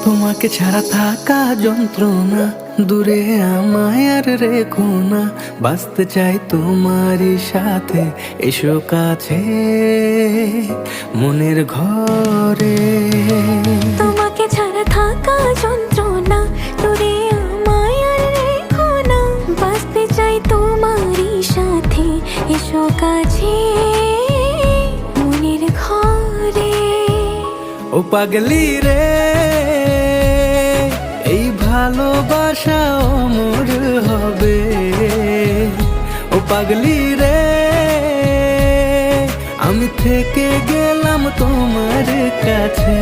তোমাকে ছাড়া থাকা যন্ত্রণা, দূরে আমায় আর রেখো না। বাঁচতে চাই তোমারই সাথে, এসো কাছে মনের ঘরে। তোমাকে ছাড়া থাকা যন্ত্রণা, দূরে আমায় আর রেখো না। বাঁচতে চাই তোমারই সাথে, এসো কাছে মনের ঘরে। ও পাগলি রে, এই ভালোবাসা অমর হবে। ও পাগলি রে, আমি থেকে গেলাম তোমার কাছে।